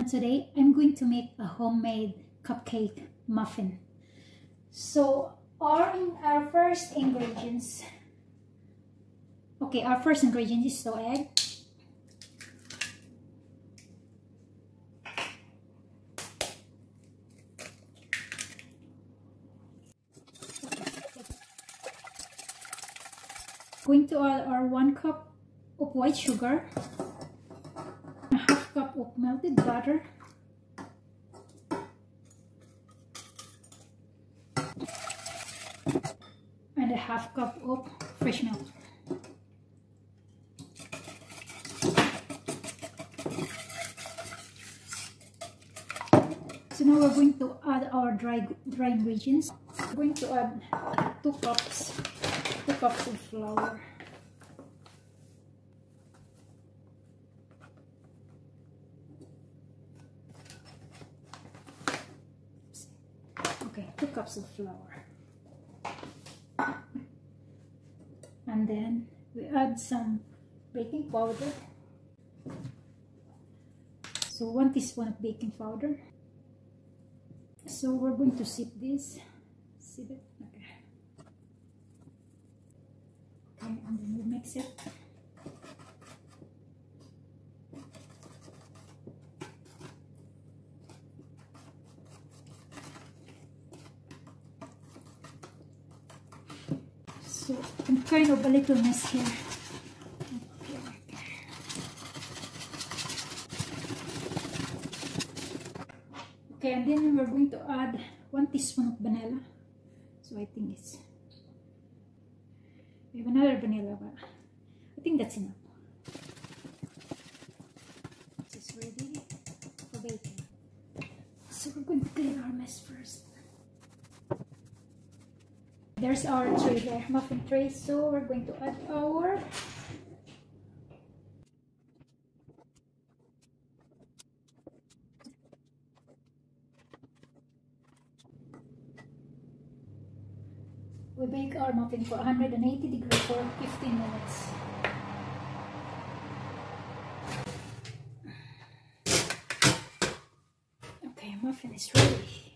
Today I'm going to make a homemade cupcake muffin. So our first ingredients. Okay, our first ingredient is egg. Going to add our 1 cup of white sugar, a half cup of melted butter, and a half cup of fresh milk. So now we're going to add our dry ingredients. We're going to add 2 cups of flour. Okay, 2 cups of flour. And then we add some baking powder. So 1 teaspoon of baking powder. So we're going to sieve this. Sieve it. Okay. Okay, and then we mix it. So I'm kind of a little mess here. Okay, and then we're going to add 1 teaspoon of vanilla. So I think we have another vanilla, but I think that's enough. This is ready for baking. So we're going to clean our mess first. There's our tray there, muffin tray. So we're going to add our we bake our muffin for 180 degrees for 15 minutes. Okay, muffin is ready.